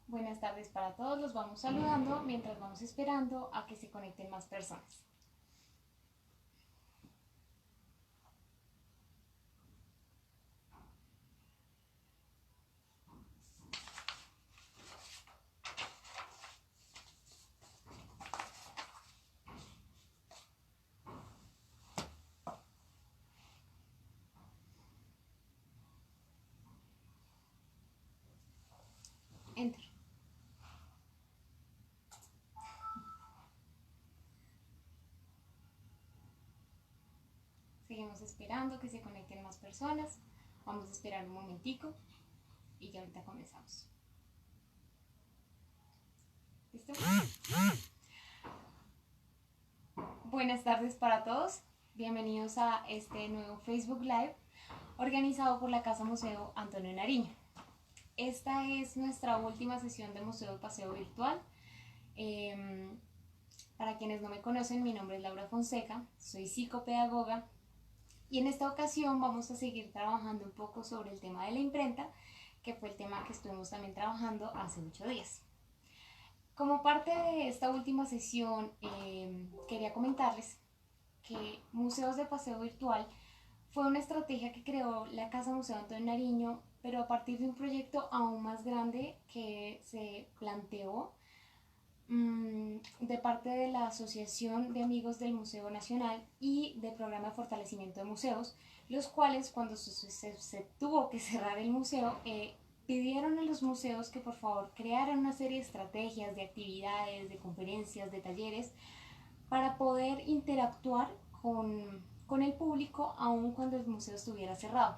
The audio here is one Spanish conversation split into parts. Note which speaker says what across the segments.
Speaker 1: Buenas tardes para todos, los vamos saludando mientras vamos esperando a que se conecten más personas. Enter. Seguimos esperando que se conecten más personas. Vamos a esperar un momentico y ya ahorita comenzamos. ¿Listo? Buenas tardes para todos. Bienvenidos a este nuevo Facebook Live organizado por la Casa Museo Antonio Nariño. Esta es nuestra última sesión de Museo de Paseo Virtual. Para quienes no me conocen, mi nombre es Laura Fonseca, soy psicopedagoga y en esta ocasión vamos a seguir trabajando un poco sobre el tema de la imprenta, que fue el tema que estuvimos también trabajando hace 8 días. Como parte de esta última sesión, quería comentarles que Museos de Paseo Virtual fue una estrategia que creó la Casa Museo Antonio Nariño, pero a partir de un proyecto aún más grande que se planteó de parte de la Asociación de Amigos del Museo Nacional y del Programa de Fortalecimiento de Museos, los cuales cuando se tuvo que cerrar el museo, pidieron a los museos que por favor crearan una serie de estrategias, de actividades, de conferencias, de talleres, para poder interactuar con el público aun cuando el museo estuviera cerrado.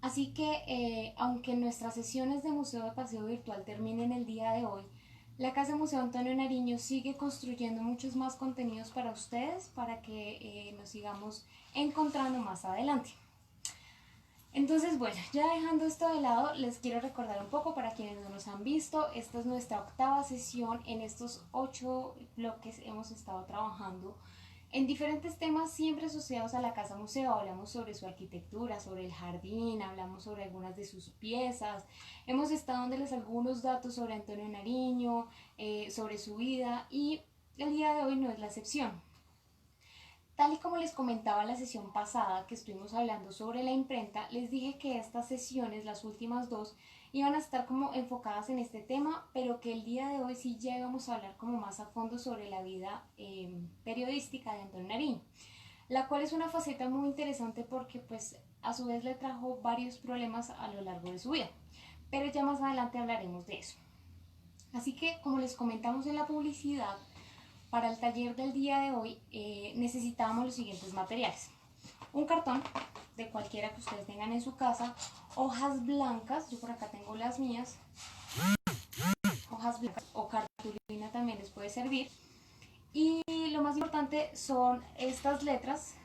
Speaker 1: Así que, aunque nuestras sesiones de Museo de Paseo Virtual terminen el día de hoy, la Casa Museo Antonio Nariño sigue construyendo muchos más contenidos para ustedes, para que nos sigamos encontrando más adelante. Entonces, bueno, ya dejando esto de lado, les quiero recordar un poco para quienes no nos han visto, esta es nuestra octava sesión. En estos 8 bloques hemos estado trabajando en diferentes temas siempre asociados a la Casa Museo. Hablamos sobre su arquitectura, sobre el jardín, hablamos sobre algunas de sus piezas, hemos estado dándoles algunos datos sobre Antonio Nariño, sobre su vida, y el día de hoy no es la excepción. Tal y como les comentaba en la sesión pasada que estuvimos hablando sobre la imprenta, les dije que estas sesiones, las últimas 2, iban a estar como enfocadas en este tema, pero que el día de hoy sí ya íbamos a hablar como más a fondo sobre la vida periodística de Antonio Nariño, la cual es una faceta muy interesante porque pues a su vez le trajo varios problemas a lo largo de su vida, pero ya más adelante hablaremos de eso. Así que, como les comentamos en la publicidad, para el taller del día de hoy necesitábamos los siguientes materiales: un cartón de cualquiera que ustedes tengan en su casa, hojas blancas, yo por acá tengo las mías, hojas blancas o cartulina también les puede servir, y lo más importante son estas letras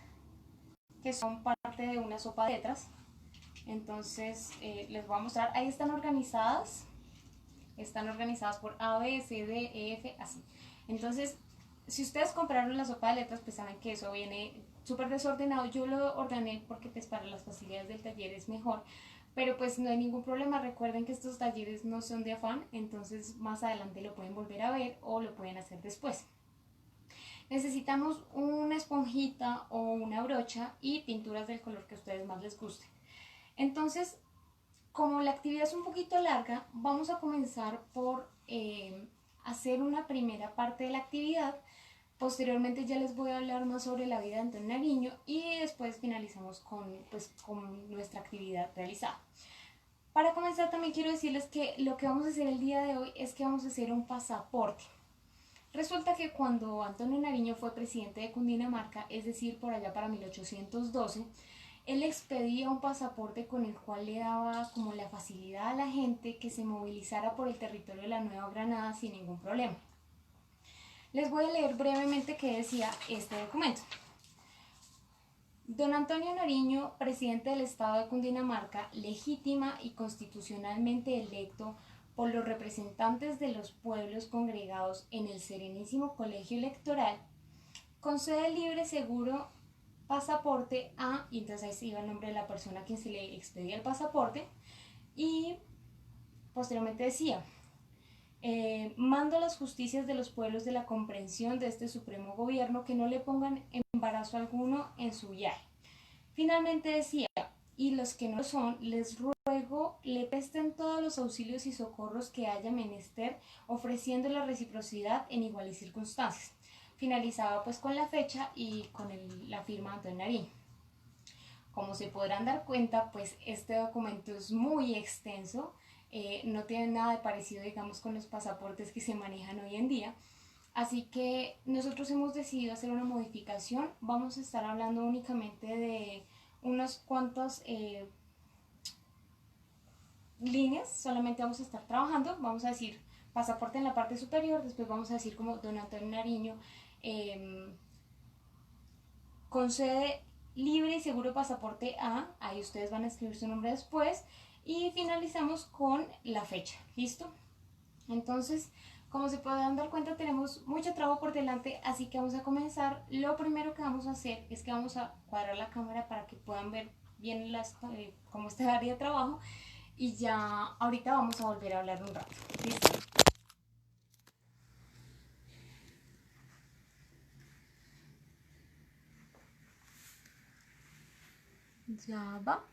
Speaker 1: que son parte de una sopa de letras. Entonces les voy a mostrar, ahí están organizadas por A, B, C, D, E, F, así. Entonces, si ustedes compraron la sopa de letras, pues saben que eso viene súper desordenado. Yo lo ordené porque pues para las facilidades del taller es mejor, pero pues no hay ningún problema. Recuerden que estos talleres no son de afán, entonces más adelante lo pueden volver a ver o lo pueden hacer después. Necesitamos una esponjita o una brocha y pinturas del color que a ustedes más les guste. Entonces, como la actividad es un poquito larga, vamos a comenzar por hacer una primera parte de la actividad. Posteriormente ya les voy a hablar más sobre la vida de Antonio Nariño y después finalizamos con nuestra actividad realizada. Para comenzar también quiero decirles que lo que vamos a hacer el día de hoy es que vamos a hacer un pasaporte. Resulta que cuando Antonio Nariño fue presidente de Cundinamarca, es decir, por allá para 1812, él expedía un pasaporte con el cual le daba como la facilidad a la gente que se movilizara por el territorio de la Nueva Granada sin ningún problema. Les voy a leer brevemente qué decía este documento. Don Antonio Nariño, presidente del Estado de Cundinamarca, legítima y constitucionalmente electo por los representantes de los pueblos congregados en el Serenísimo Colegio Electoral, concede libre, seguro pasaporte a, y entonces ahí se iba el nombre de la persona a quien se le expedía el pasaporte, y posteriormente decía: mando a las justicias de los pueblos de la comprensión de este supremo gobierno que no le pongan embarazo alguno en su viaje. Finalmente decía, y los que no lo son, les ruego le presten todos los auxilios y socorros que haya menester, ofreciendo la reciprocidad en iguales circunstancias. Finalizaba pues con la fecha y con la firma de Antonio Nariño. Como se podrán dar cuenta, pues este documento es muy extenso, no tiene nada de parecido, digamos, con los pasaportes que se manejan hoy en día. Así que nosotros hemos decidido hacer una modificación. Vamos a estar hablando únicamente de unas cuantas líneas, solamente vamos a estar trabajando. Vamos a decir pasaporte en la parte superior, después vamos a decir como don Antonio Nariño concede libre y seguro pasaporte A, ahí ustedes van a escribir su nombre después, y finalizamos con la fecha, ¿listo? Entonces, como se pueden dar cuenta, tenemos mucho trabajo por delante, así que vamos a comenzar. Lo primero que vamos a hacer es que vamos a cuadrar la cámara para que puedan ver bien cómo está el área de trabajo, y ya ahorita vamos a volver a hablar un rato, ¿listo? Ya va.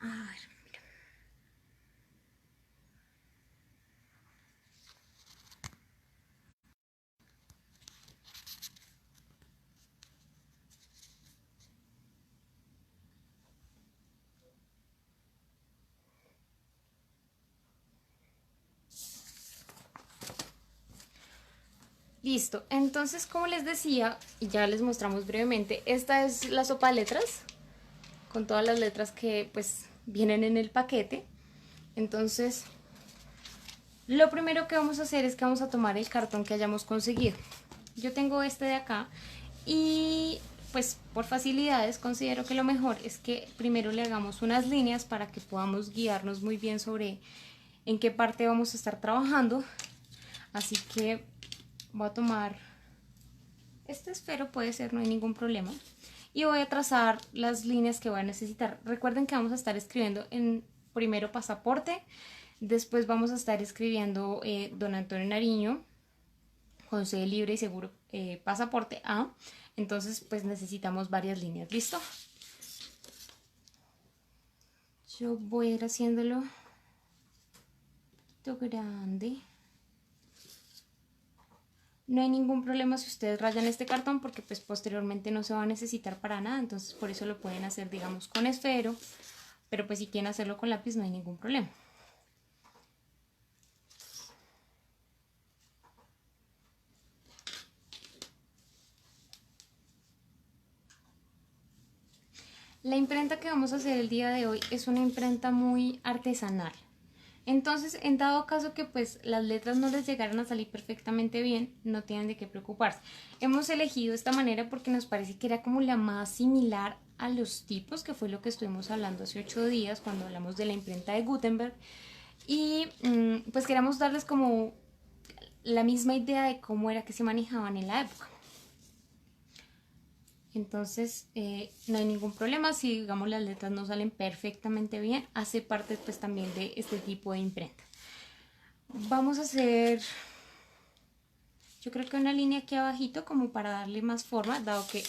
Speaker 1: A ver. Listo, entonces como les decía, y ya les mostramos brevemente, esta es la sopa de letras, con todas las letras que pues vienen en el paquete. Entonces, lo primero que vamos a hacer es que vamos a tomar el cartón que hayamos conseguido. Yo tengo este de acá y pues por facilidades considero que lo mejor es que primero le hagamos unas líneas para que podamos guiarnos muy bien sobre en qué parte vamos a estar trabajando. Así que voy a tomar este esfero, puede ser, no hay ningún problema, y voy a trazar las líneas que voy a necesitar. Recuerden que vamos a estar escribiendo en primero pasaporte, después vamos a estar escribiendo don Antonio Nariño, concede libre y seguro pasaporte A. Entonces pues necesitamos varias líneas, ¿listo? Yo voy a ir haciéndolo grande. No hay ningún problema si ustedes rayan este cartón porque pues posteriormente no se va a necesitar para nada, entonces por eso lo pueden hacer, digamos, con esfero, pero pues si quieren hacerlo con lápiz no hay ningún problema. La imprenta que vamos a hacer el día de hoy es una imprenta muy artesanal. Entonces, en dado caso que pues las letras no les llegaran a salir perfectamente bien, no tienen de qué preocuparse. Hemos elegido esta manera porque nos parece que era como la más similar a los tipos, que fue lo que estuvimos hablando hace 8 días cuando hablamos de la imprenta de Gutenberg. Y pues queremos darles como la misma idea de cómo era que se manejaban en la época. Entonces no hay ningún problema si digamos las letras no salen perfectamente bien, hace parte pues también de este tipo de imprenta. Vamos a hacer, yo creo que una línea aquí abajito como para darle más forma, dado que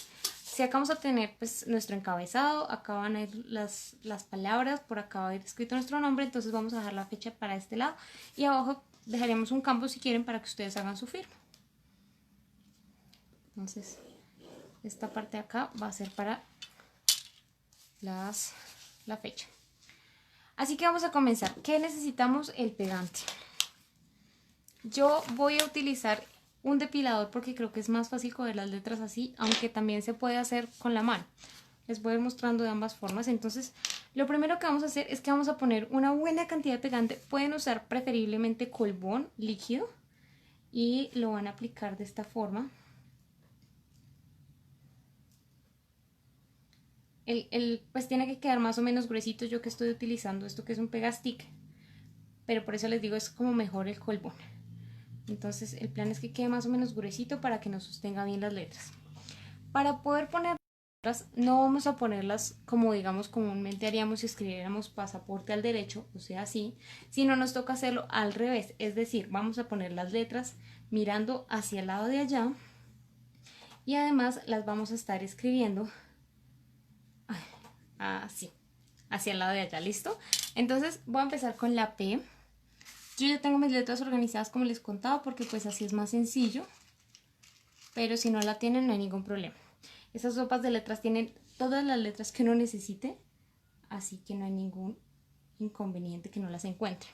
Speaker 1: si acá vamos a tener pues nuestro encabezado, acá van a ir las palabras, por acá va a ir escrito nuestro nombre, entonces vamos a dejar la fecha para este lado y abajo dejaremos un campo si quieren para que ustedes hagan su firma. Entonces esta parte de acá va a ser para la fecha. Así que vamos a comenzar. ¿Qué necesitamos? El pegante. Yo voy a utilizar un depilador porque creo que es más fácil coger las letras así, aunque también se puede hacer con la mano. Les voy a ir mostrando de ambas formas. Entonces, lo primero que vamos a hacer es que vamos a poner una buena cantidad de pegante. Pueden usar preferiblemente colbón líquido y lo van a aplicar de esta forma. Pues tiene que quedar más o menos gruesito. Yo que estoy utilizando esto que es un pegastick, pero por eso les digo es como mejor el colbón. Entonces el plan es que quede más o menos gruesito para que nos sostenga bien las letras. Para poder poner no vamos a ponerlas como digamos comúnmente haríamos si escribiéramos pasaporte al derecho, o sea así, sino nos toca hacerlo al revés, es decir, vamos a poner las letras mirando hacia el lado de allá y además las vamos a estar escribiendo así, hacia el lado de allá, ¿listo? Entonces voy a empezar con la P. Yo ya tengo mis letras organizadas como les contaba porque pues así es más sencillo, pero si no la tienen no hay ningún problema. Esas sopas de letras tienen todas las letras que uno necesite, así que no hay ningún inconveniente que no las encuentren.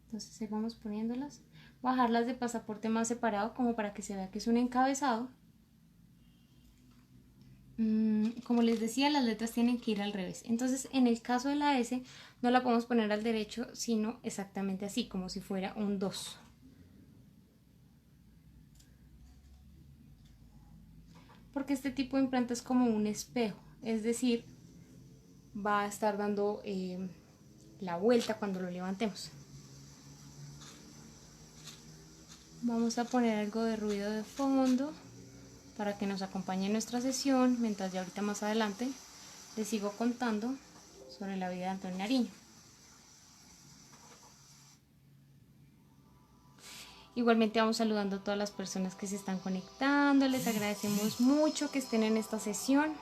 Speaker 1: Entonces ahí vamos poniéndolas. Bajarlas de pasaporte más separado como para que se vea que es un encabezado. Como les decía, las letras tienen que ir al revés. Entonces, en el caso de la S, no la podemos poner al derecho, sino exactamente así, como si fuera un 2. Porque este tipo de imprenta es como un espejo, es decir, va a estar dando la vuelta cuando lo levantemos. Vamos a poner algo de ruido de fondo para que nos acompañe en nuestra sesión, mientras ya ahorita más adelante les sigo contando sobre la vida de Antonio Nariño. Igualmente vamos saludando a todas las personas que se están conectando, les agradecemos mucho que estén en esta sesión,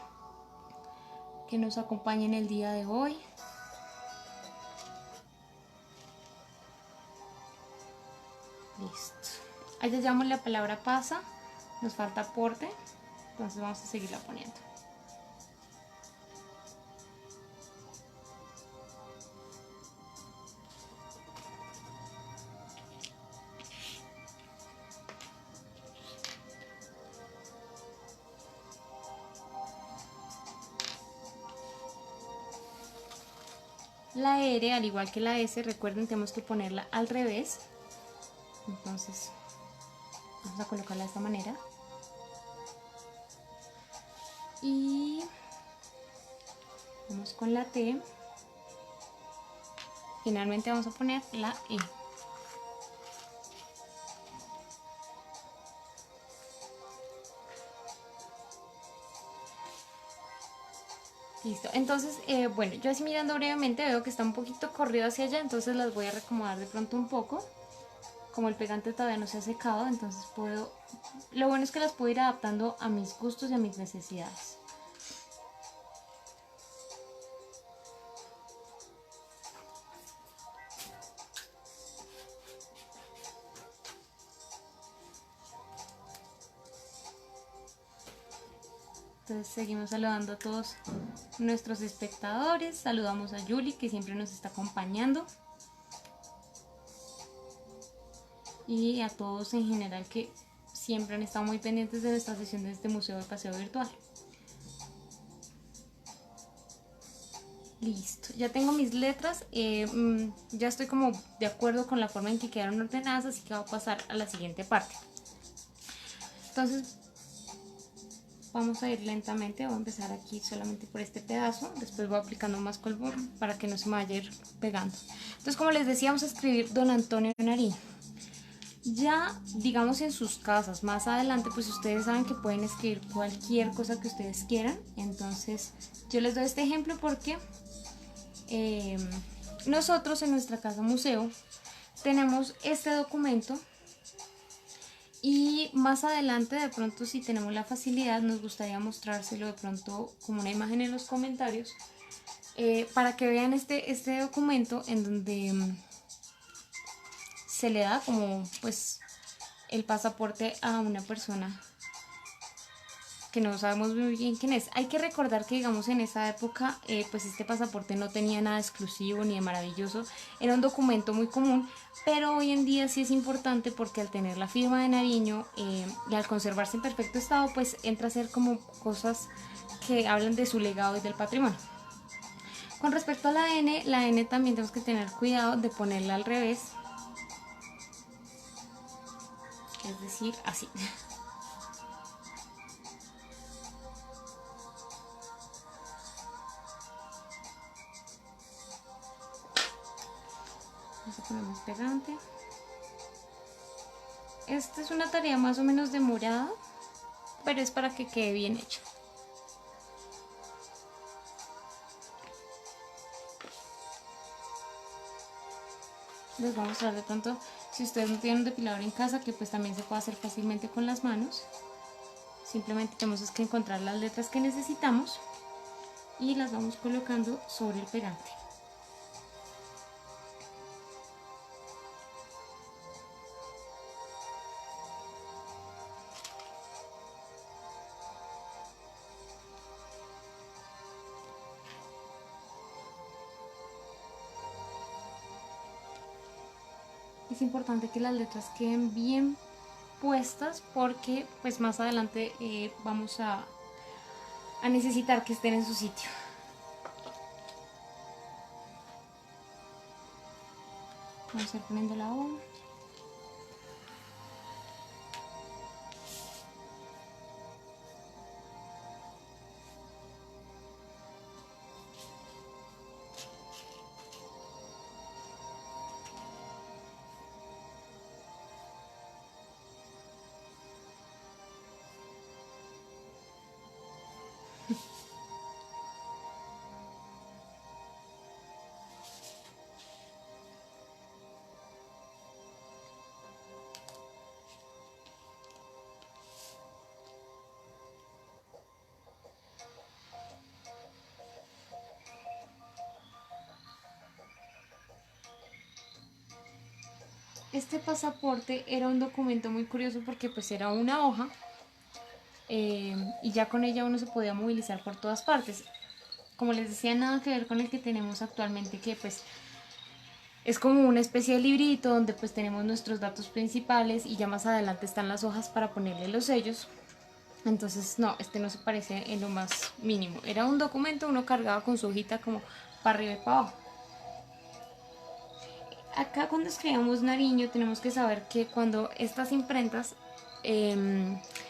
Speaker 1: que nos acompañen el día de hoy. Listo. Ahí ya llamamos la palabra pasa, nos falta aporte, entonces vamos a seguirla poniendo. La R, al igual que la S, recuerden, tenemos que ponerla al revés. Entonces, vamos a colocarla de esta manera. Y vamos con la T. Finalmente vamos a poner la E. Listo, entonces, bueno, yo así mirando brevemente veo que está un poquito corrido hacia allá, entonces las voy a reacomodar de pronto un poco. Como el pegante todavía no se ha secado, entonces puedo... Lo bueno es que las puedo ir adaptando a mis gustos y a mis necesidades. Entonces seguimos saludando a todos nuestros espectadores. Saludamos a Yuli, que siempre nos está acompañando. Y a todos en general que siempre han estado muy pendientes de nuestra sesión de este museo de paseo virtual. Listo, ya tengo mis letras, ya estoy como de acuerdo con la forma en que quedaron ordenadas, así que voy a pasar a la siguiente parte. Entonces vamos a ir lentamente, voy a empezar aquí solamente por este pedazo, después voy aplicando más polvo para que no se me vaya a ir pegando. Entonces, como les decía, vamos a escribir Don Antonio Nariño. Ya, digamos, en sus casas, más adelante, pues ustedes saben que pueden escribir cualquier cosa que ustedes quieran. Entonces, yo les doy este ejemplo porque nosotros en nuestra casa museo tenemos este documento y más adelante, de pronto, si tenemos la facilidad, nos gustaría mostrárselo de pronto como una imagen en los comentarios para que vean este documento en donde se le da como pues el pasaporte a una persona que no sabemos muy bien quién es. Hay que recordar que, digamos, en esa época pues este pasaporte no tenía nada exclusivo ni de maravilloso, era un documento muy común, pero hoy en día sí es importante porque al tener la firma de Nariño y al conservarse en perfecto estado, pues entra a ser como cosas que hablan de su legado y del patrimonio. Con respecto a la N también tenemos que tener cuidado de ponerla al revés, es decir, así. Entonces ponemos pegante. Esta es una tarea más o menos demorada, pero es para que quede bien hecho. Les voy a mostrar de pronto, si ustedes no tienen un depilador en casa, que pues también se puede hacer fácilmente con las manos. Simplemente tenemos que encontrar las letras que necesitamos y las vamos colocando sobre el pegante. Es importante que las letras queden bien puestas porque pues más adelante vamos a necesitar que estén en su sitio. Vamos a ir poniendo la O. Este pasaporte era un documento muy curioso porque pues era una hoja y ya con ella uno se podía movilizar por todas partes. Como les decía, nada que ver con el que tenemos actualmente, que pues es como una especie de librito donde pues tenemos nuestros datos principales y ya más adelante están las hojas para ponerle los sellos. Entonces no, este no se parece en lo más mínimo. Era un documento, uno cargaba con su hojita como para arriba y para abajo. Acá cuando escribimos Nariño tenemos que saber que cuando estas imprentas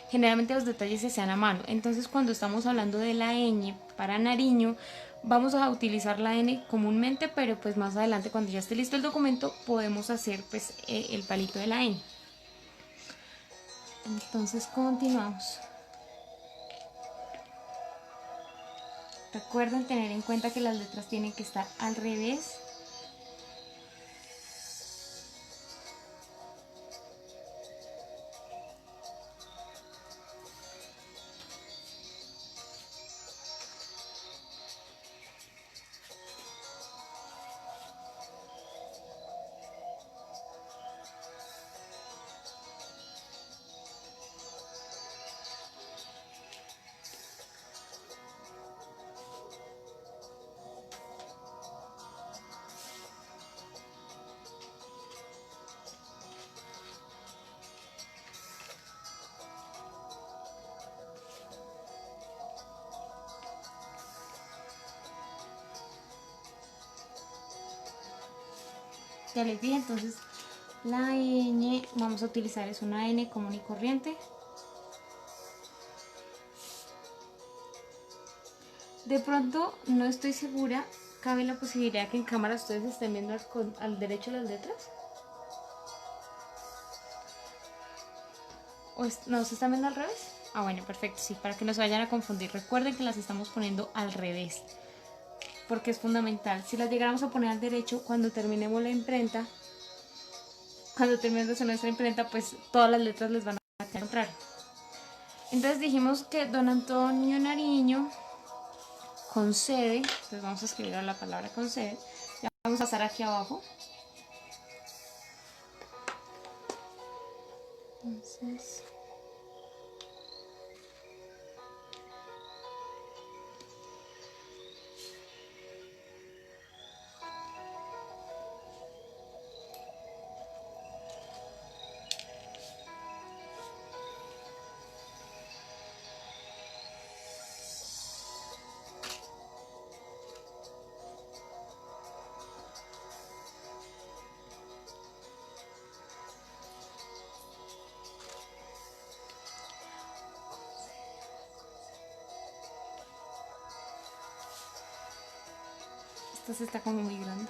Speaker 1: generalmente los detalles se hacen a mano, entonces cuando estamos hablando de la ñ para Nariño vamos a utilizar la n comúnmente, pero pues más adelante cuando ya esté listo el documento podemos hacer pues el palito de la ñ. Entonces continuamos. Recuerden tener en cuenta que las letras tienen que estar al revés. Ya les dije, entonces la ñ vamos a utilizar es una n común y corriente. De pronto no estoy segura, cabe la posibilidad que en cámara ustedes estén viendo al derecho las letras. ¿O no se están viendo al revés? Ah, bueno, perfecto, sí, para que no se vayan a confundir. Recuerden que las estamos poniendo al revés, porque es fundamental. Si las llegáramos a poner al derecho, cuando terminemos la imprenta, cuando terminemos nuestra imprenta, pues todas las letras les van a quedar contrario. Entonces dijimos que don Antonio Nariño con sede, entonces vamos a escribir la palabra con sede, ya vamos a pasar aquí abajo. Entonces, esta se está como muy grande.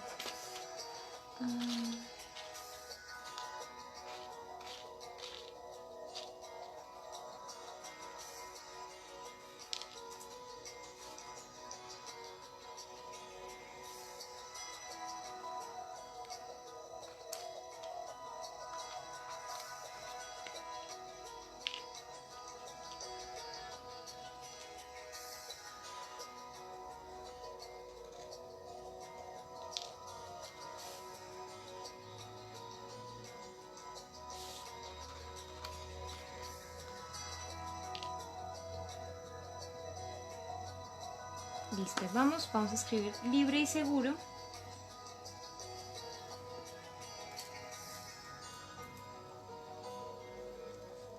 Speaker 1: Listo, vamos a escribir libre y seguro.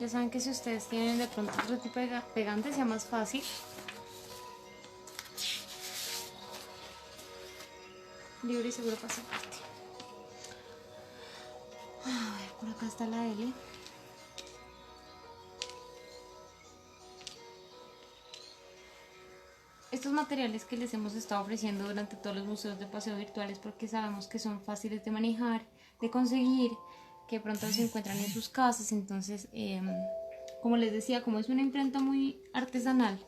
Speaker 1: Ya saben que si ustedes tienen de pronto otro tipo de pegante sea más fácil. Libre y seguro pasaporte. A ver, por acá está la L. Estos materiales que les hemos estado ofreciendo durante todos los museos de paseo virtuales porque sabemos que son fáciles de manejar, de conseguir, que de pronto se encuentran en sus casas. Entonces, como les decía, como es una imprenta muy artesanal,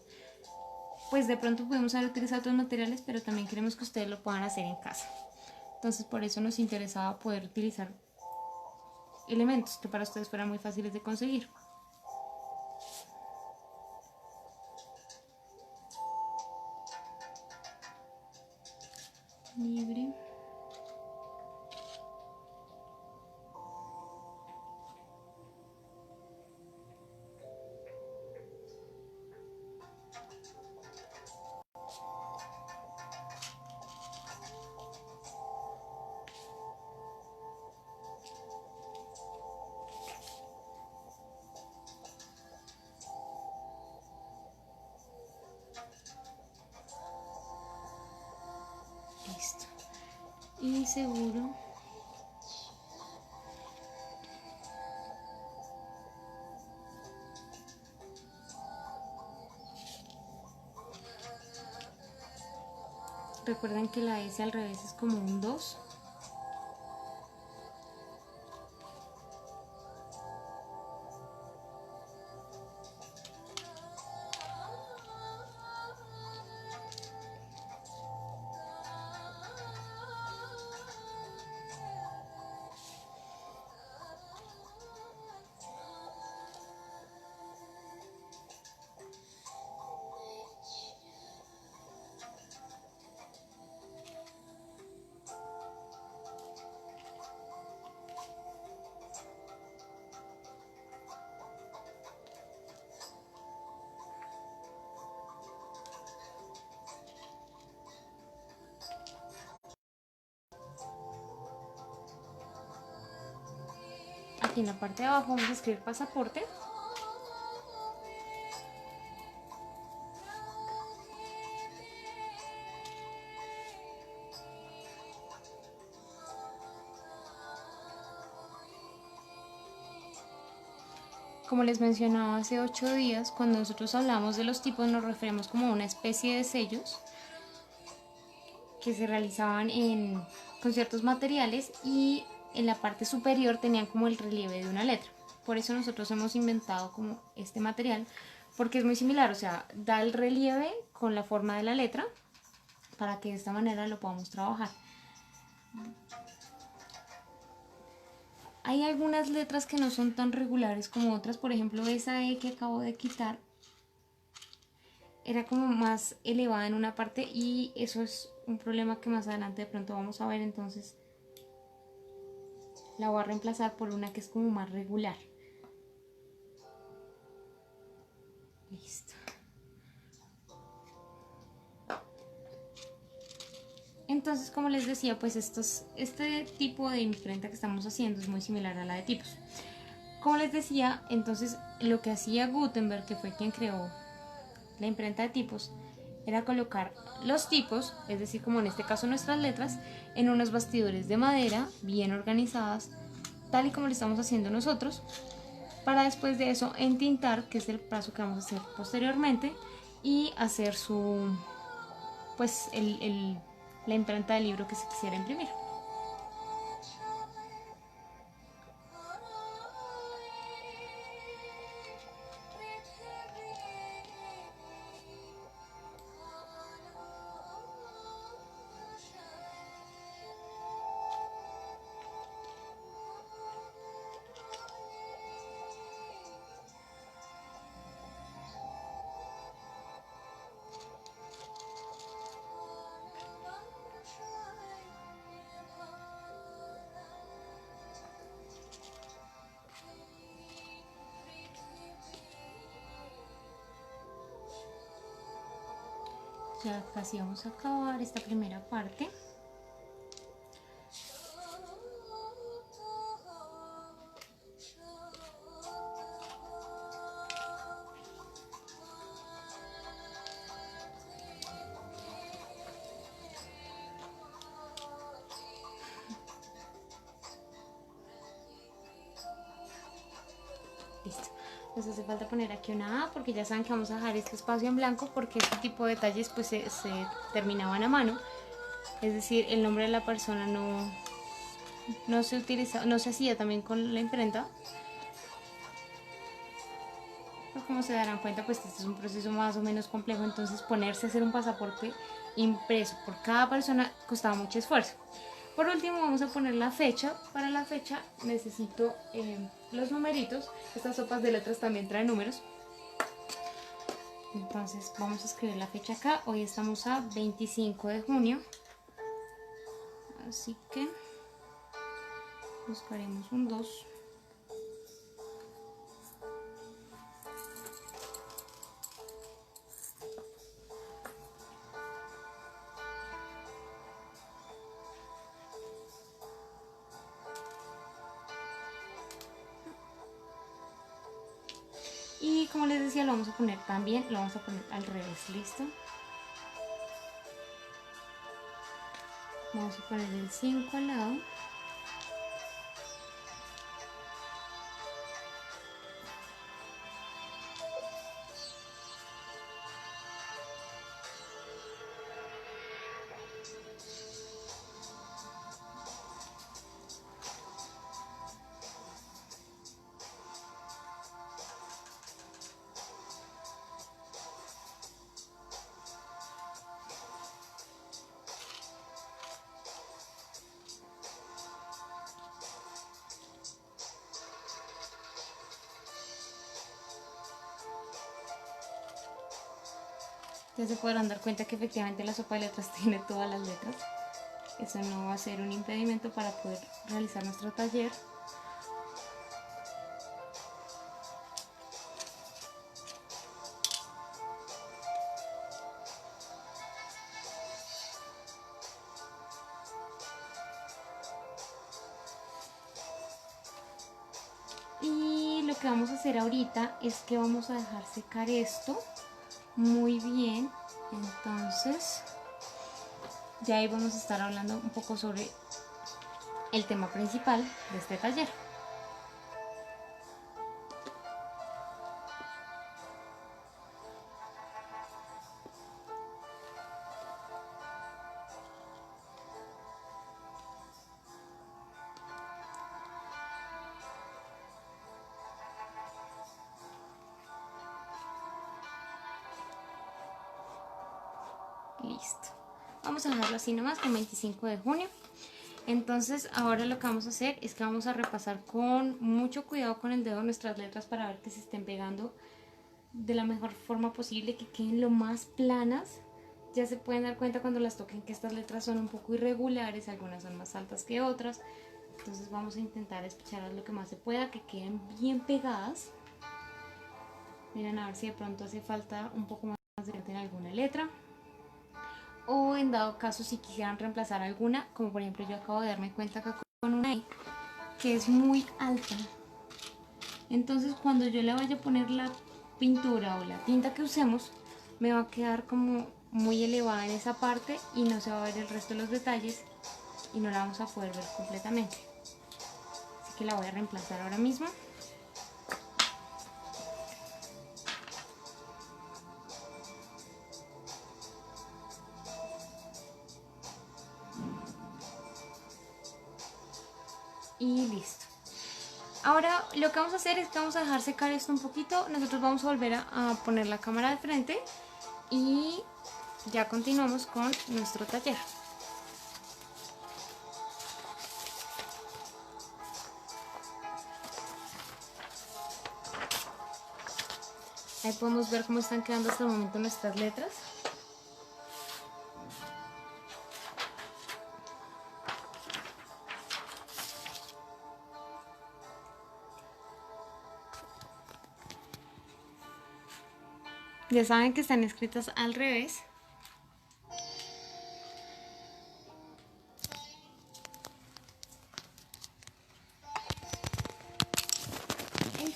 Speaker 1: pues de pronto podemos haber utilizado otros materiales, pero también queremos que ustedes lo puedan hacer en casa. Entonces por eso nos interesaba poder utilizar elementos que para ustedes fueran muy fáciles de conseguir. Libre. Listo. Y seguro. Recuerden que la S al revés es como un 2. Aquí en la parte de abajo vamos a escribir pasaporte. Como les mencionaba hace 8 días, cuando nosotros hablamos de los tipos nos referimos como a una especie de sellos que se realizaban con ciertos materiales y en la parte superior tenían como el relieve de una letra. Por eso nosotros hemos inventado como este material, porque es muy similar, o sea, da el relieve con la forma de la letra para que de esta manera lo podamos trabajar. Hay algunas letras que no son tan regulares como otras, por ejemplo esa E que acabo de quitar era como más elevada en una parte y eso es un problema que más adelante de pronto vamos a ver. Entonces la voy a reemplazar por una que es como más regular. Listo. Entonces, como les decía, pues este tipo de imprenta que estamos haciendo es muy similar a la de tipos. Como les decía, entonces lo que hacía Gutenberg, que fue quien creó la imprenta de tipos, era colocar los tipos, es decir, como en este caso nuestras letras, en unos bastidores de madera bien organizadas, tal y como lo estamos haciendo nosotros, para después de eso entintar, que es el paso que vamos a hacer posteriormente, y hacer pues la imprenta del libro que se quisiera imprimir. Ya casi vamos a acabar esta primera parte. Listo. Nos hace falta poner aquí una A porque ya saben que vamos a dejar este espacio en blanco porque este tipo de detalles pues se terminaban a mano. Es decir, el nombre de la persona no se utiliza, no se hacía también con la imprenta. Pero como se darán cuenta, pues este es un proceso más o menos complejo, entonces ponerse a hacer un pasaporte impreso por cada persona costaba mucho esfuerzo. Por último vamos a poner la fecha. Para la fecha necesito los numeritos. Estas sopas de letras también traen números. Entonces vamos a escribir la fecha acá. Hoy estamos a 25 de junio. Así que buscaremos un 2. Y como les decía, lo vamos a poner también, lo vamos a poner al revés, ¿listo? Vamos a poner el 5 al lado. Ya se podrán dar cuenta que efectivamente la sopa de letras tiene todas las letras. Eso no va a ser un impedimento para poder realizar nuestro taller. Y lo que vamos a hacer ahorita es que vamos a dejar secar esto muy bien. Entonces ya ahí vamos a estar hablando un poco sobre el tema principal de este taller. Listo. Vamos a dejarlo así nomás con 25 de junio. Entonces ahora lo que vamos a hacer es que vamos a repasar con mucho cuidado con el dedo nuestras letras para ver que se estén pegando de la mejor forma posible, que queden lo más planas. Ya se pueden dar cuenta cuando las toquen que estas letras son un poco irregulares, algunas son más altas que otras. Entonces vamos a intentar especharlas lo que más se pueda, que queden bien pegadas. Miren a ver si de pronto hace falta un poco más de en alguna letra. O en dado caso si quisieran reemplazar alguna, como por ejemplo yo acabo de darme cuenta acá con una E que es muy alta. Entonces cuando yo le vaya a poner la pintura o la tinta que usemos, me va a quedar como muy elevada en esa parte y no se va a ver el resto de los detalles y no la vamos a poder ver completamente. Así que la voy a reemplazar ahora mismo. Y listo. Ahora lo que vamos a hacer es que vamos a dejar secar esto un poquito. Nosotros vamos a volver a poner la cámara de frente y ya continuamos con nuestro taller. Ahí podemos ver cómo están quedando hasta el momento nuestras letras. Ya saben que están escritas al revés.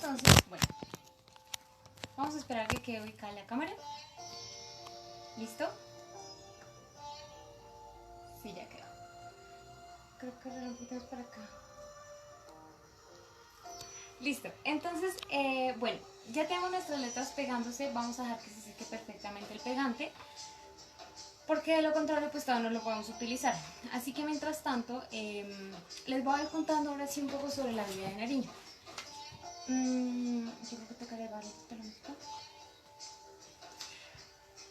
Speaker 1: Entonces, bueno, vamos a esperar que quede ubicada la cámara. ¿Listo? Sí, ya quedó. Creo que lo repitamos para acá. Listo, entonces, bueno, ya tenemos nuestras letras pegándose, vamos a dejar que se seque perfectamente el pegante, porque de lo contrario pues todavía no lo podemos utilizar. Así que mientras tanto, les voy a ir contando ahora sí un poco sobre la vida de Nariño. Yo creo que tocaré varios peloncitos.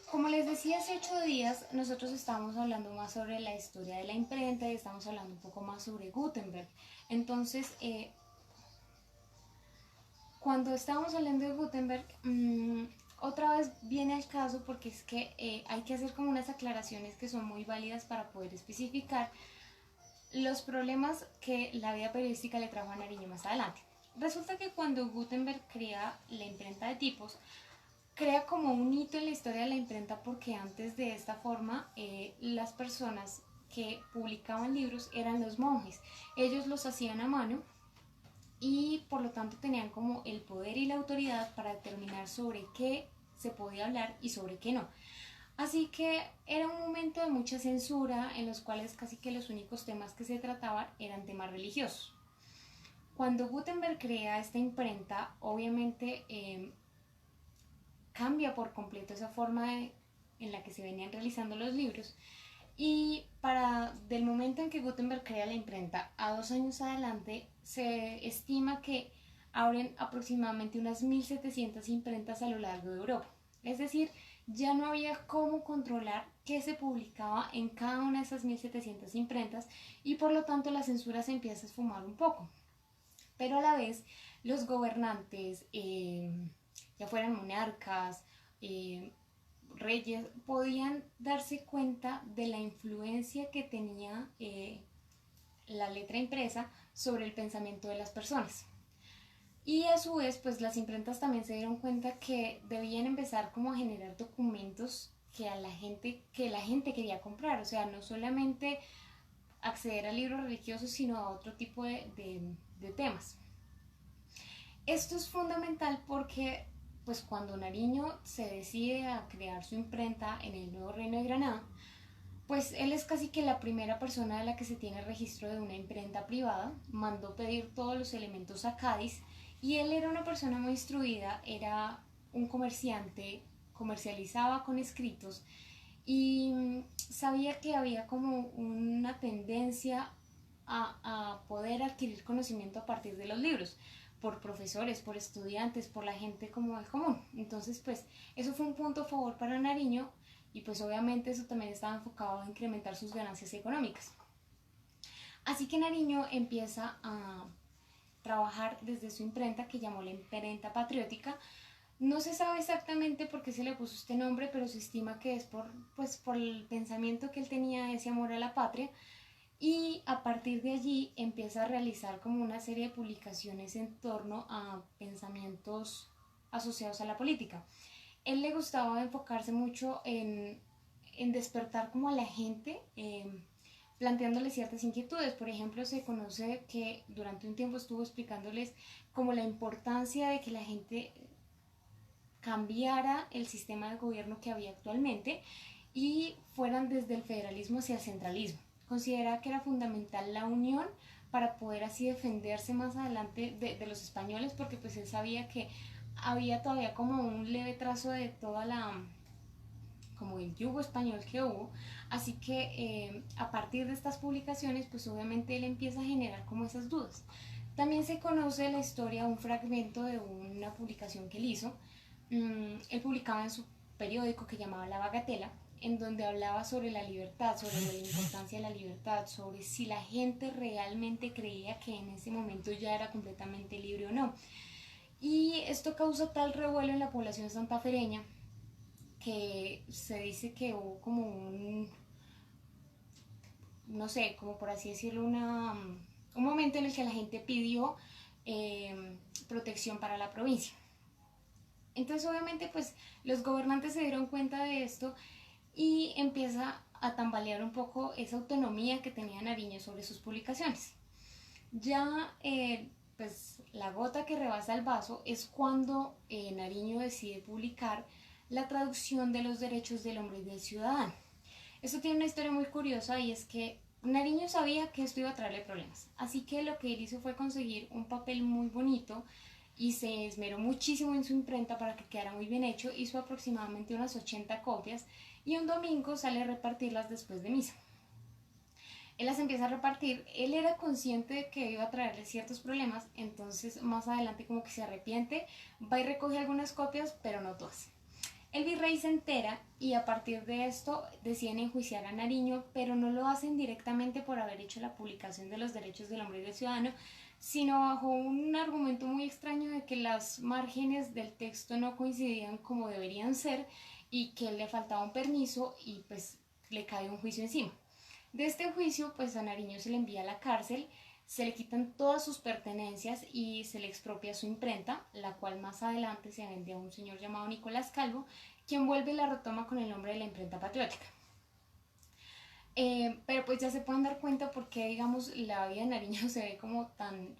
Speaker 1: Como les decía, hace 8 días nosotros estábamos hablando más sobre la historia de la imprenta y estamos hablando un poco más sobre Gutenberg. Entonces, cuando estábamos hablando de Gutenberg, otra vez viene al caso porque es que hay que hacer como unas aclaraciones que son muy válidas para poder especificar los problemas que la vida periodística le trajo a Nariño más adelante. Resulta que cuando Gutenberg crea la imprenta de tipos, crea como un hito en la historia de la imprenta porque antes de esta forma las personas que publicaban libros eran los monjes. Ellos los hacían a mano y por lo tanto tenían como el poder y la autoridad para determinar sobre qué se podía hablar y sobre qué no. Así que era un momento de mucha censura en los cuales casi que los únicos temas que se trataban eran temas religiosos. Cuando Gutenberg crea esta imprenta, obviamente cambia por completo esa forma en la que se venían realizando los libros. Y del momento en que Gutenberg crea la imprenta a 2 años adelante, se estima que abren aproximadamente unas 1700 imprentas a lo largo de Europa. Es decir, ya no había cómo controlar qué se publicaba en cada una de esas 1700 imprentas y por lo tanto la censura se empieza a esfumar un poco. Pero a la vez los gobernantes, ya fueran monarcas, reyes, podían darse cuenta de la influencia que tenía la letra impresa sobre el pensamiento de las personas. Y a su vez, pues las imprentas también se dieron cuenta que debían empezar como a generar documentos que la gente quería comprar, o sea, no solamente acceder a libros religiosos, sino a otro tipo de temas. Esto es fundamental porque pues cuando Nariño se decide a crear su imprenta en el nuevo Reino de Granada, pues él es casi que la primera persona de la que se tiene registro de una imprenta privada, mandó pedir todos los elementos a Cádiz y él era una persona muy instruida, era un comerciante, comercializaba con escritos y sabía que había como una tendencia a poder adquirir conocimiento a partir de los libros, por profesores, por estudiantes, por la gente como el común. Entonces, pues eso fue un punto a favor para Nariño y pues obviamente eso también estaba enfocado a incrementar sus ganancias económicas. Así que Nariño empieza a trabajar desde su imprenta que llamó la Imprenta Patriótica. No se sabe exactamente por qué se le puso este nombre, pero se estima que es por el pensamiento que él tenía, ese amor a la patria, y a partir de allí empieza a realizar como una serie de publicaciones en torno a pensamientos asociados a la política. Él le gustaba enfocarse mucho en despertar como a la gente, planteándole ciertas inquietudes. Por ejemplo, se conoce que durante un tiempo estuvo explicándoles como la importancia de que la gente cambiara el sistema de gobierno que había actualmente y fueran desde el federalismo hacia el centralismo. Consideraba que era fundamental la unión para poder así defenderse más adelante de los españoles, porque pues él sabía que había todavía como un leve trazo de toda como el yugo español que hubo, así que a partir de estas publicaciones pues obviamente él empieza a generar como esas dudas. También se conoce la historia, un fragmento de una publicación que él hizo. Él publicaba en su periódico que llamaba La Bagatela, en donde hablaba sobre la libertad, sobre la importancia de la libertad, sobre si la gente realmente creía que en ese momento ya era completamente libre o no. Y esto causó tal revuelo en la población santafereña que se dice que hubo como no sé, como por así decirlo, un momento en el que la gente pidió protección para la provincia. Entonces obviamente pues los gobernantes se dieron cuenta de esto y empieza a tambalear un poco esa autonomía que tenía Nariño sobre sus publicaciones. Ya pues la gota que rebasa el vaso es cuando Nariño decide publicar la traducción de los derechos del hombre y del ciudadano. Esto tiene una historia muy curiosa y es que Nariño sabía que esto iba a traerle problemas, así que lo que él hizo fue conseguir un papel muy bonito y se esmeró muchísimo en su imprenta para que quedara muy bien hecho, hizo aproximadamente unas 80 copias y un domingo sale a repartirlas después de misa. Él las empieza a repartir, él era consciente de que iba a traerle ciertos problemas, entonces más adelante como que se arrepiente, va y recoge algunas copias, pero no todas. El virrey se entera y a partir de esto deciden enjuiciar a Nariño, pero no lo hacen directamente por haber hecho la publicación de los derechos del hombre y del ciudadano, sino bajo un argumento muy extraño de que las márgenes del texto no coincidían como deberían ser y que le faltaba un permiso y pues le cae un juicio encima. De este juicio, pues a Nariño se le envía a la cárcel, se le quitan todas sus pertenencias y se le expropia su imprenta, la cual más adelante se vende a un señor llamado Nicolás Calvo, quien vuelve y la retoma con el nombre de la Imprenta Patriótica. Pero pues ya se pueden dar cuenta porque, digamos, la vida de Nariño se ve como tan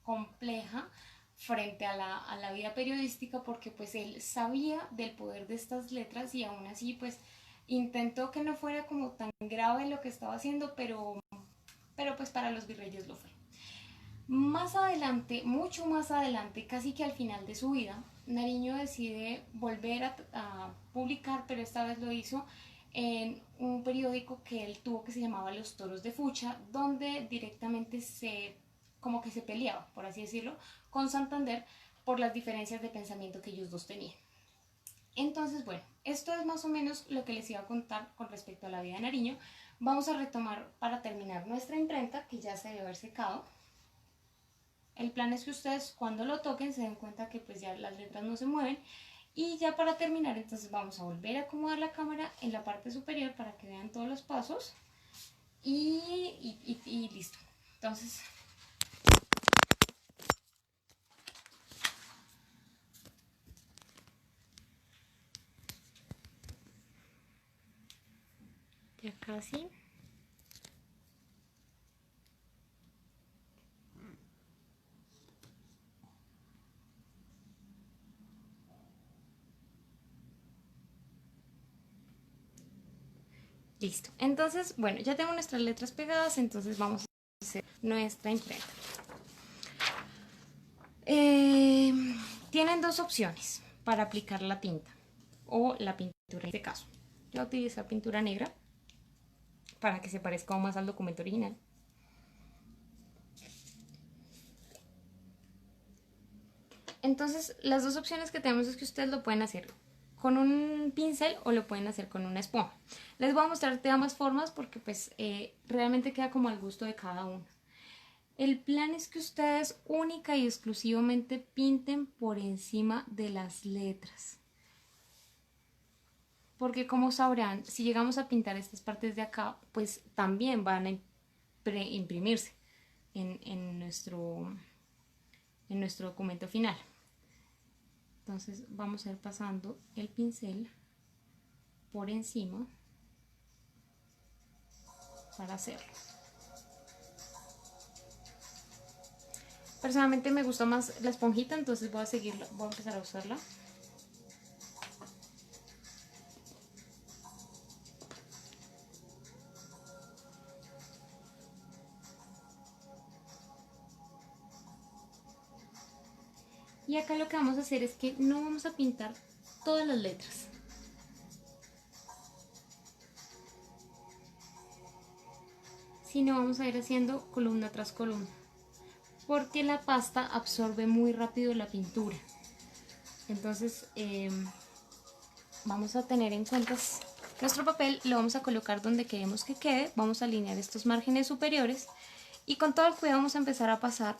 Speaker 1: compleja frente a la vida periodística, porque pues él sabía del poder de estas letras y aún así pues intentó que no fuera como tan grave lo que estaba haciendo, pero pues para los virreyes lo fue. Más adelante, mucho más adelante, casi que al final de su vida, Nariño decide volver a publicar, pero esta vez lo hizo en un periódico que él tuvo que se llamaba Los Toros de Fucha, donde directamente como que se peleaba, por así decirlo, con Santander por las diferencias de pensamiento que ellos dos tenían. Entonces, bueno, esto es más o menos lo que les iba a contar con respecto a la vida de Nariño. Vamos a retomar para terminar nuestra imprenta, que ya se debe haber secado. El plan es que ustedes cuando lo toquen se den cuenta que pues ya las letras no se mueven. Y ya para terminar, entonces vamos a volver a acomodar la cámara en la parte superior para que vean todos los pasos. Y listo. Entonces, ya casi. Listo. Entonces, bueno, ya tengo nuestras letras pegadas, entonces vamos a hacer nuestra imprenta. Tienen dos opciones para aplicar la tinta o la pintura en este caso. Yo voy a utilizar pintura negra para que se parezca aún más al documento original. Entonces, las dos opciones que tenemos es que ustedes lo pueden hacer con un pincel o lo pueden hacer con una esponja. Les voy a mostrar de ambas formas porque pues realmente queda como al gusto de cada uno. El plan es que ustedes única y exclusivamente pinten por encima de las letras. Porque como sabrán, si llegamos a pintar estas partes de acá, pues también van a imprimirse en nuestro documento final. Entonces vamos a ir pasando el pincel por encima para hacerlo. Personalmente me gusta más la esponjita, entonces voy a empezar a usarla. Y acá lo que vamos a hacer es que no vamos a pintar todas las letras. Sino vamos a ir haciendo columna tras columna. Porque la pasta absorbe muy rápido la pintura. Entonces vamos a tener en cuenta nuestro papel, lo vamos a colocar donde queremos que quede, vamos a alinear estos márgenes superiores y con todo el cuidado vamos a empezar a pasar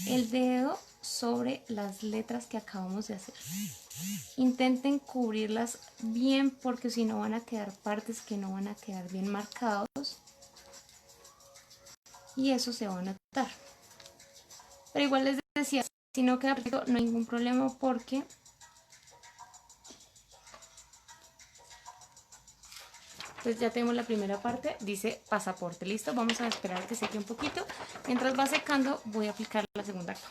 Speaker 1: el dedo sobre las letras que acabamos de hacer. Intenten cubrirlas bien porque si no van a quedar partes que no van a quedar bien marcados y eso se va a notar. Pero igual les decía, si no queda perfecto no hay ningún problema porque Entonces ya tenemos la primera parte, dice pasaporte, listo. Vamos a esperar a que seque un poquito. Mientras va secando voy a aplicar la segunda capa.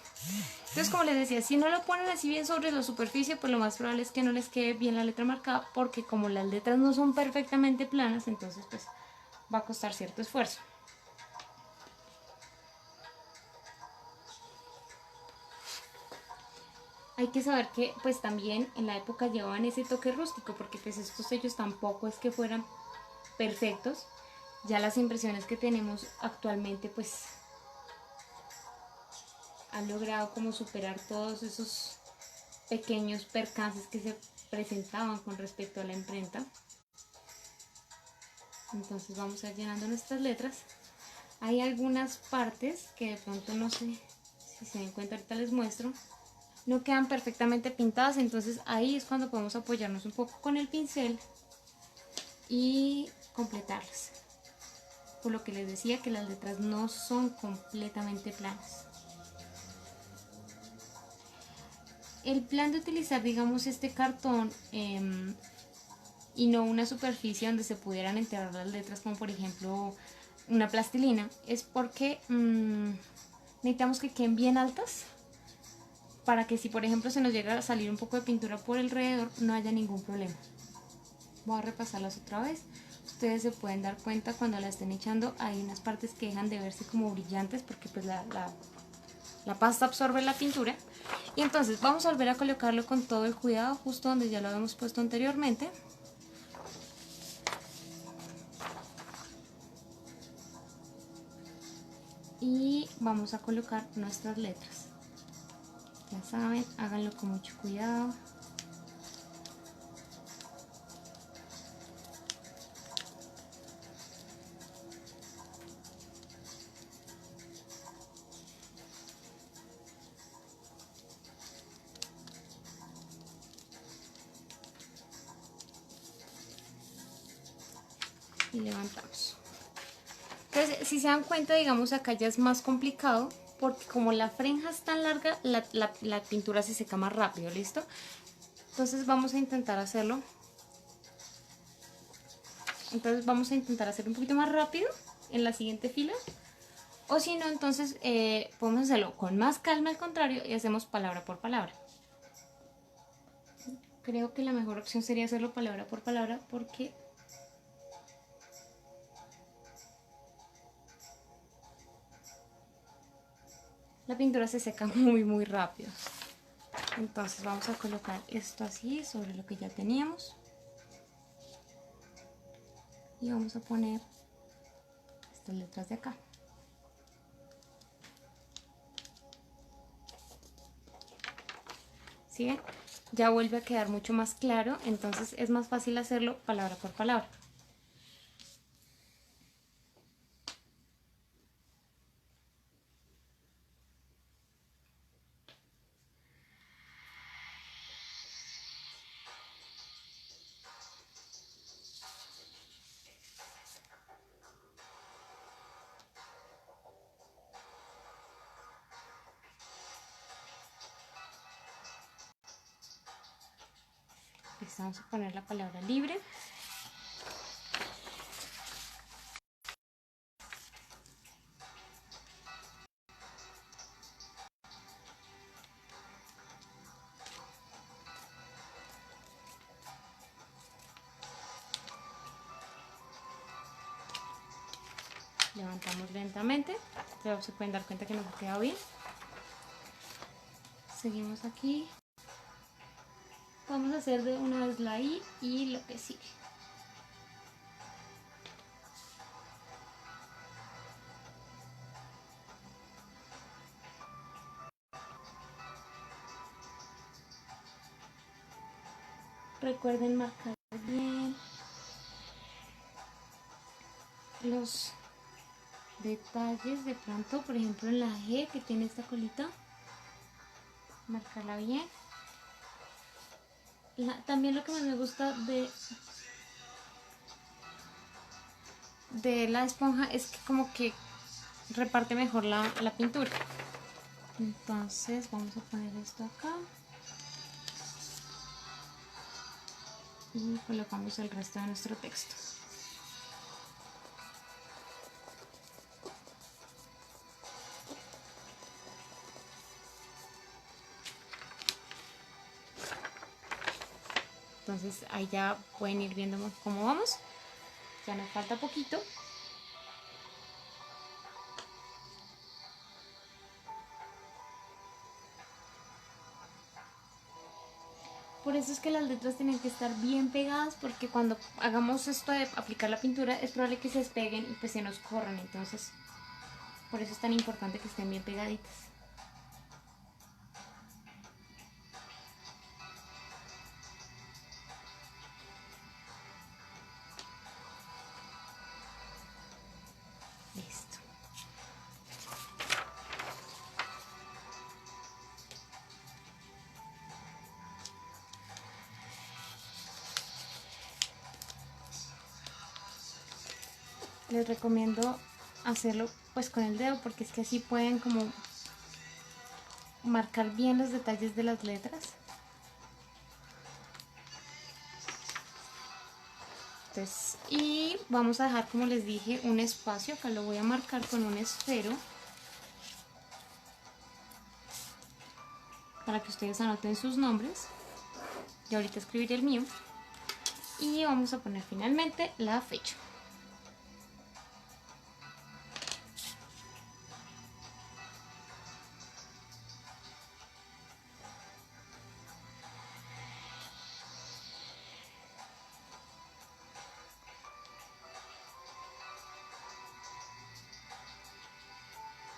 Speaker 1: Entonces, como les decía, si no lo ponen así bien sobre la superficie, pues lo más probable es que no les quede bien la letra marcada, porque como las letras no son perfectamente planas, entonces pues va a costar cierto esfuerzo. Hay que saber que pues también en la época llevaban ese toque rústico, porque pues estos sellos tampoco es que fueran perfectos. Ya las impresiones que tenemos actualmente pues han logrado como superar todos esos pequeños percances que se presentaban con respecto a la imprenta. Entonces vamos a ir llenando nuestras letras. Hay algunas partes que de pronto no sé si se dan cuenta, ahorita les muestro, no quedan perfectamente pintadas, entonces ahí es cuando podemos apoyarnos un poco con el pincel y completarlas. Por lo que les decía que las letras no son completamente planas. El plan de utilizar, digamos, este cartón y no una superficie donde se pudieran enterrar las letras, como por ejemplo una plastilina, es porque necesitamos que queden bien altas para que si por ejemplo se nos llega a salir un poco de pintura por alrededor no haya ningún problema. Voy a repasarlas otra vez. Ustedes se pueden dar cuenta cuando la estén echando, hay unas partes que dejan de verse como brillantes porque pues la pasta absorbe la pintura. Y entonces vamos a volver a colocarlo con todo el cuidado justo donde ya lo habíamos puesto anteriormente. Y vamos a colocar nuestras letras. Ya saben, háganlo con mucho cuidado. Y levantamos. Entonces, si se dan cuenta, digamos, acá ya es más complicado porque como la franja es tan larga, la pintura se seca más rápido, ¿listo? Entonces vamos a intentar hacerlo. Entonces vamos a intentar hacerlo un poquito más rápido en la siguiente fila. O si no, entonces podemos hacerlo con más calma al contrario y hacemos palabra por palabra. Creo que la mejor opción sería hacerlo palabra por palabra porque la pintura se seca muy rápido. Entonces vamos a colocar esto así sobre lo que ya teníamos. Y vamos a poner estas letras de acá. ¿Sí ven? Ya vuelve a quedar mucho más claro, entonces es más fácil hacerlo palabra por palabra. Vamos a poner la palabra libre. Levantamos lentamente, ya se pueden dar cuenta que nos ha quedado bien. Seguimos aquí. Vamos a hacer de una vez la I y lo que sigue. Recuerden marcar bien los detalles de pronto, por ejemplo en la G que tiene esta colita, marcarla bien. También lo que más me gusta de la esponja es que como que reparte mejor la pintura. Entonces vamos a poner esto acá y colocamos el resto de nuestro texto. entonces ahí ya pueden ir viendo cómo vamos. Ya nos falta poquito. Por eso es que las letras tienen que estar bien pegadas, porque cuando hagamos esto de aplicar la pintura es probable que se despeguen y pues se nos corran. Entonces por eso es tan importante que estén bien pegaditas. Listo. Les recomiendo hacerlo pues con el dedo, porque es que así pueden como marcar bien los detalles de las letras. Entonces, y vamos a dejar, como les dije, un espacio. Acá lo voy a marcar con un esfero para que ustedes anoten sus nombres. Yo ahorita escribiré el mío y vamos a poner finalmente la fecha.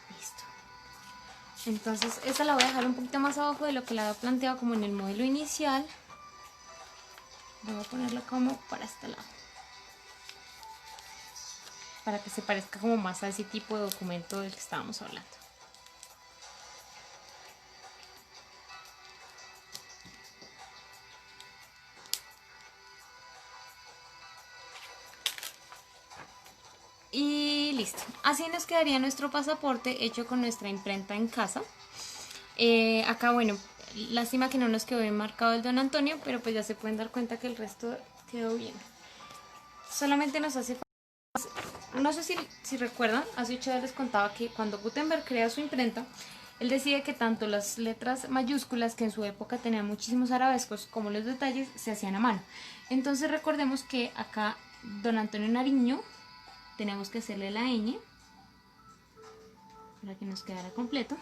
Speaker 1: Listo. Entonces esta la voy a dejar un poquito más abajo de lo que la había planteado como en el modelo inicial. Voy a ponerla como para este lado, para que se parezca como más a ese tipo de documento del que estábamos hablando. Y listo, así nos quedaría nuestro pasaporte hecho con nuestra imprenta en casa. Acá, bueno, lástima que no nos quedó bien marcado el Don Antonio, pero pues ya se pueden dar cuenta que el resto quedó bien. Solamente nos hace falta, no sé si recuerdan, hace 8 días les contaba que cuando Gutenberg crea su imprenta, él decide que tanto las letras mayúsculas, que en su época tenían muchísimos arabescos, como los detalles se hacían a mano. Entonces recordemos que acá Don Antonio Nariño tenemos que hacerle la ñ para que nos quedara completo.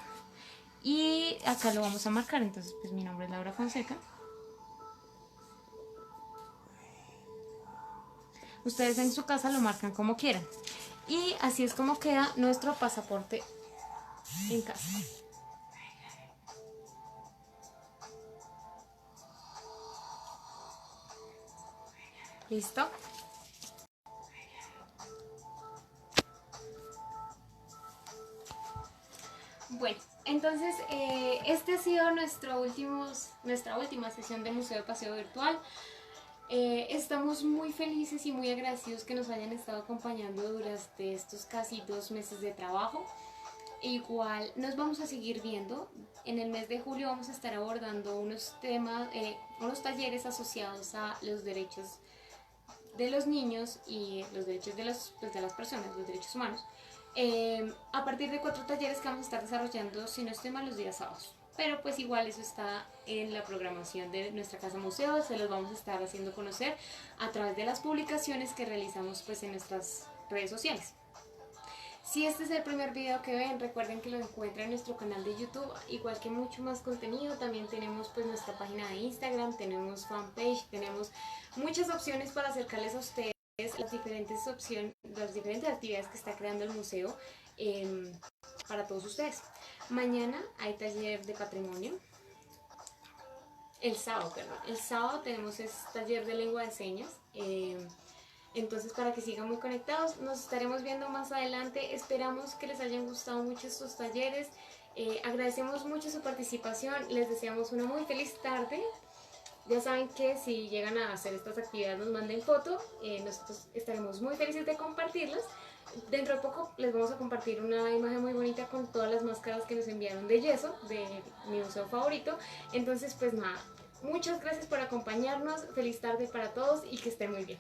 Speaker 1: Y acá lo vamos a marcar, entonces pues mi nombre es Laura Fonseca. Ustedes en su casa lo marcan como quieran. Y así es como queda nuestro pasaporte en casa. ¿Listo? Bueno, entonces este ha sido nuestra última sesión de Museo de Paseo Virtual. Estamos muy felices y muy agradecidos que nos hayan estado acompañando durante estos casi 2 meses de trabajo. Igual nos vamos a seguir viendo. En el mes de julio vamos a estar abordando unos temas, unos talleres asociados a los derechos de los niños y los derechos de las personas, los derechos humanos. A partir de 4 talleres que vamos a estar desarrollando, si no estoy mal, los días sábados. Pero pues igual eso está en la programación de nuestra casa museo, se los vamos a estar haciendo conocer a través de las publicaciones que realizamos pues en nuestras redes sociales. Si este es el primer video que ven, recuerden que lo encuentran en nuestro canal de YouTube, igual que mucho más contenido. También tenemos pues nuestra página de Instagram, tenemos fanpage, tenemos muchas opciones para acercarles a ustedes las diferentes actividades que está creando el museo para todos ustedes. Mañana hay taller de patrimonio. El sábado tenemos taller de lengua de señas. Entonces, para que sigan muy conectados, nos estaremos viendo más adelante. Esperamos que les hayan gustado mucho estos talleres. Agradecemos mucho su participación. Les deseamos una muy feliz tarde. Ya saben que si llegan a hacer estas actividades nos manden foto. Nosotros estaremos muy felices de compartirlas. Dentro de poco les vamos a compartir una imagen muy bonita con todas las máscaras que nos enviaron de yeso, de mi museo favorito. Entonces, pues nada, muchas gracias por acompañarnos. Feliz tarde para todos y que estén muy bien.